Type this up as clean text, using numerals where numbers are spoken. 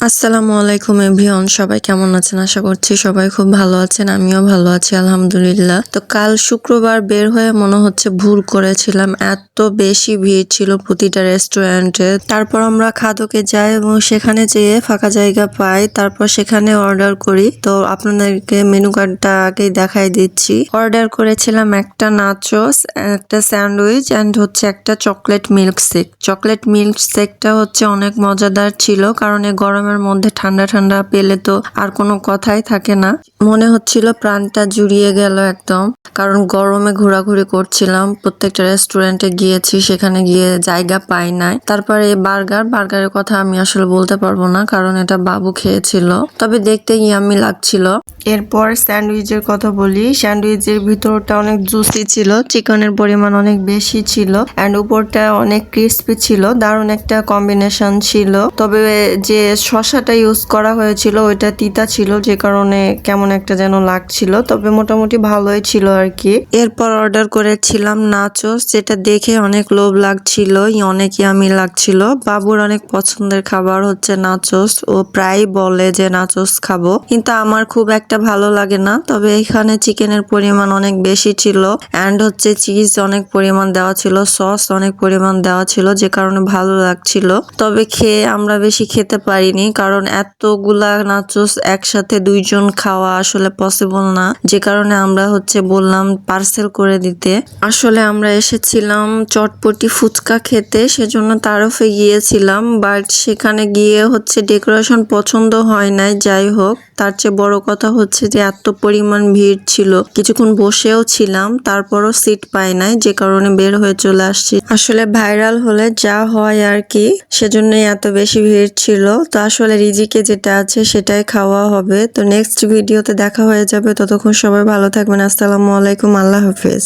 আসসালামু আলাইকুম এভরিওয়ান, সবাই কেমন আছেন? আশা করছি সবাই খুব ভালো আছেন। আমিও ভালো আছি আলহামদুলিল্লাহ। তো কাল শুক্রবার বের হয়ে মনে হচ্ছে ভুল করেছিলাম, এত বেশি ভিড় ছিল প্রতিটা রেস্টুরেন্টে। তারপর আমরা খাদকে যাই এবং সেখানে যেয়ে ফাঁকা জায়গা পাই, তারপর সেখানে অর্ডার করি। তো আপনাদেরকে মেনু কার্ডটা আগেই দেখাই দিচ্ছি। অর্ডার করেছিলাম একটা নাচোস, একটা স্যান্ডউইচ এন্ড হচ্ছে একটা চকলেট মিল্ক শেক। চকলেট মিল্ক শেকটা হচ্ছে অনেক মজাদার ছিল, কারণ এই গরমের মধ্যে ঠান্ডা ঠান্ডা পেলে তো আর কোনো কথাই থাকে না। মনে হচ্ছিল প্রাণটা জুড়িয়ে গেল একদম, কারণ গরমে ঘোরাঘুরি করছিলাম, প্রত্যেকটা রেস্টুরেন্টে গিয়েছি, সেখানে গিয়ে জায়গা পাই নাই। তারপরে এই বার্গারের কথা আমি আসলে বলতে পারবো না, কারণ এটা বাবু খেয়েছিল, তবে দেখতে ইয়াম্মি লাগছিল। এরপর স্যান্ডউইচের কথা বলি। স্যান্ডউইচের ভিতরটা অনেক জুসি ছিল, চিকেনের পরিমাণ অনেক বেশি ছিল এন্ড উপরটা অনেক ক্রিস্পি ছিল। দারুণ একটা কম্বিনেশন ছিল। তবে যে শসাটা ইউজ করা হয়েছিল ওইটা তিতা ছিল, যে কারণে কেমন একটা যেন লাগছিল, তবে মোটামুটি ভালোই ছিল আর কি। এরপর অর্ডার করেছিলাম নাচোস, যেটা দেখে অনেক লোভ লাগছিল, অনেক ইয়ামি লাগছিল। বাবুর অনেক পছন্দের খাবার হচ্ছে নাচোস, ও প্রায় বলে যে নাচোস খাবো, কিন্তু আমার খুব একটা ভালো লাগে না। তবে এখানে চিকেনের পরিমাণ অনেক বেশি ছিল এন্ড হচ্ছে চিজ অনেক পরিমাণ দেওয়া ছিল, সস অনেক পরিমাণ দেওয়া ছিল, যে কারণে ভালো লাগছিল। তবে খেয়ে আমরা বেশি খেতে পারিনি, কারণ এতগুলা নাচোস একসাথে দুইজন খাওয়া আসলে পসিবল না, যে কারণে আমরা হচ্ছে বললাম পার্সেল করে দিতে। আসলে আমরা এসেছিলাম চটপটি ফুচকা খেতে, সেজন্য তারফে গিয়েছিলাম, বাট সেখানে গিয়ে হচ্ছে ডেকোরেশন পছন্দ হয় নাই। যাই হোক, তার চেয়ে বড় কথা হচ্ছে যে এত পরিমাণ ভিড় ছিল, কিছুক্ষণ বসেও ছিলাম, তারপরও সিট পাই নাই, যে কারণে বের হয়ে চলে আসছি। আসলে ভাইরাল হলে যা হয় আর কি, সেজন্যই এত বেশি ভিড় ছিল। তো আসলে রিজিকে যেটা আছে সেটাই খাওয়া হবে। তো নেক্সট ভিডিওতে দেখা হয়ে যাবে, ততক্ষণ সবাই ভালো থাকবেন। আসসালামু আলাইকুম, আল্লাহ হাফেজ।